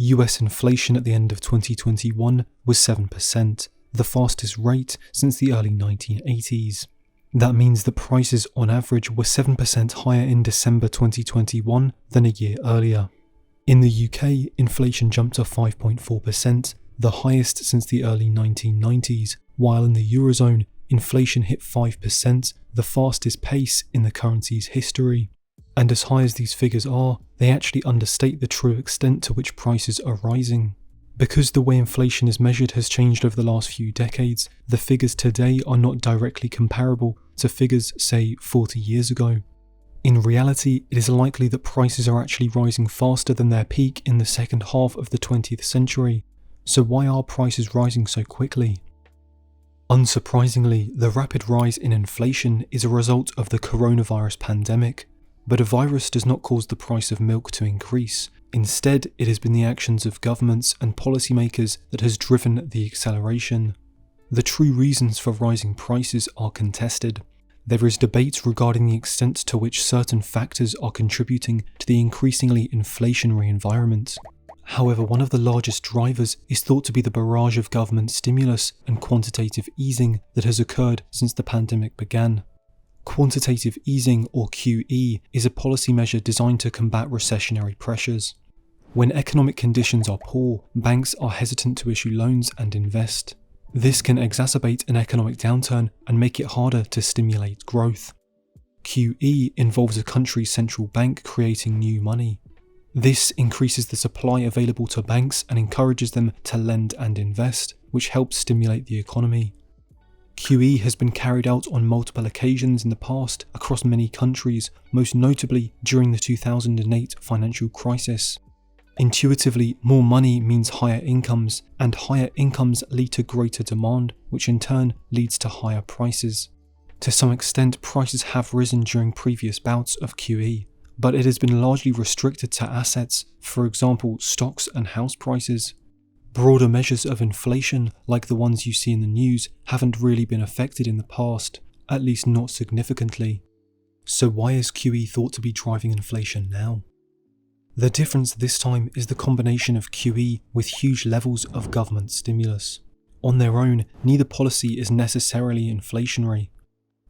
US inflation at the end of 2021 was 7%, the fastest rate since the early 1980s. That means that prices on average were 7% higher in December 2021 than a year earlier. In the UK, inflation jumped to 5.4%, the highest since the early 1990s, while in the Eurozone, inflation hit 5%, the fastest pace in the currency's history. And as high as these figures are, they actually understate the true extent to which prices are rising. Because the way inflation is measured has changed over the last few decades, the figures today are not directly comparable to figures, say, 40 years ago. In reality, it is likely that prices are actually rising faster than their peak in the second half of the 20th century. So why are prices rising so quickly? Unsurprisingly, the rapid rise in inflation is a result of the coronavirus pandemic. But a virus does not cause the price of milk to increase. Instead, it has been the actions of governments and policymakers that has driven the acceleration. The true reasons for rising prices are contested. There is debate regarding the extent to which certain factors are contributing to the increasingly inflationary environment. However, one of the largest drivers is thought to be the barrage of government stimulus and quantitative easing that has occurred since the pandemic began. Quantitative easing, or QE, is a policy measure designed to combat recessionary pressures. When economic conditions are poor, banks are hesitant to issue loans and invest. This can exacerbate an economic downturn and make it harder to stimulate growth. QE involves a country's central bank creating new money. This increases the supply available to banks and encourages them to lend and invest, which helps stimulate the economy. QE has been carried out on multiple occasions in the past across many countries, most notably during the 2008 financial crisis. Intuitively, more money means higher incomes, and higher incomes lead to greater demand, which in turn leads to higher prices. To some extent, prices have risen during previous bouts of QE, but it has been largely restricted to assets, for example, stocks and house prices. Broader measures of inflation, like the ones you see in the news, haven't really been affected in the past, at least not significantly. So why is QE thought to be driving inflation now? The difference this time is the combination of QE with huge levels of government stimulus. On their own, neither policy is necessarily inflationary.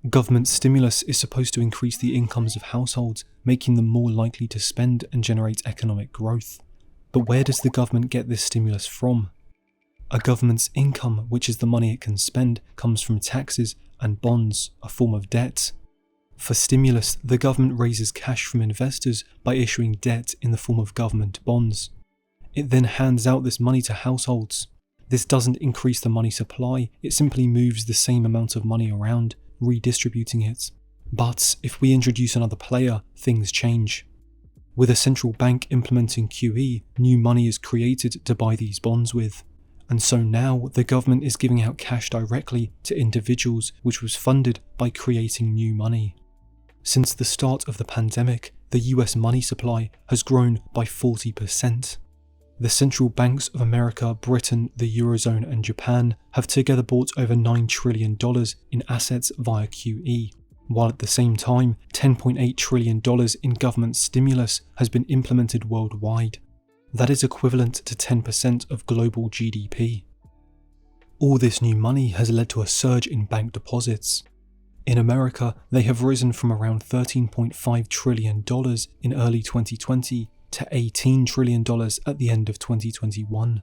Government stimulus is supposed to increase the incomes of households, making them more likely to spend and generate economic growth. But where does the government get this stimulus from? A government's income, which is the money it can spend, comes from taxes and bonds, a form of debt. For stimulus, the government raises cash from investors by issuing debt in the form of government bonds. It then hands out this money to households. This doesn't increase the money supply, it simply moves the same amount of money around, redistributing it. But if we introduce another player, things change. With a central bank implementing QE, new money is created to buy these bonds with. And so now the government is giving out cash directly to individuals, which was funded by creating new money. Since the start of the pandemic, the US money supply has grown by 40%. The central banks of America, Britain, the Eurozone and Japan have together bought over $9 trillion in assets via QE. While at the same time, $10.8 trillion in government stimulus has been implemented worldwide. That is equivalent to 10% of global GDP. All this new money has led to a surge in bank deposits. In America, they have risen from around $13.5 trillion in early 2020 to $18 trillion at the end of 2021.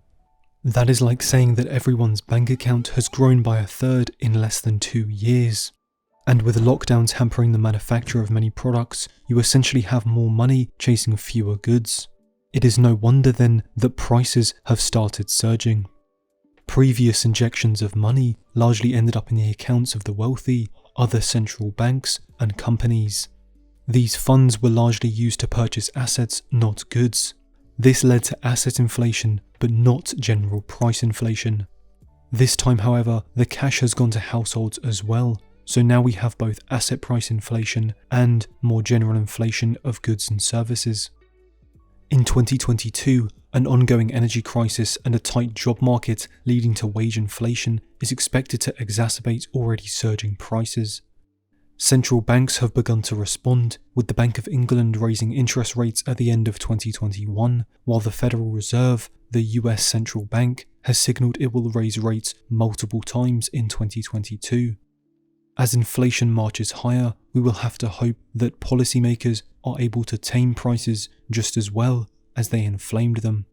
That is like saying that everyone's bank account has grown by a third in less than 2 years. And with lockdowns hampering the manufacture of many products, you essentially have more money chasing fewer goods. It is no wonder then that prices have started surging. Previous injections of money largely ended up in the accounts of the wealthy, other central banks, and companies. These funds were largely used to purchase assets, not goods. This led to asset inflation, but not general price inflation. This time, however, the cash has gone to households as well. So now we have both asset price inflation and more general inflation of goods and services. In 2022, an ongoing energy crisis and a tight job market leading to wage inflation is expected to exacerbate already surging prices. Central banks have begun to respond, with the Bank of England raising interest rates at the end of 2021, while the Federal Reserve, the US central bank, has signalled it will raise rates multiple times in 2022. As inflation marches higher, we will have to hope that policymakers are able to tame prices just as well as they inflamed them.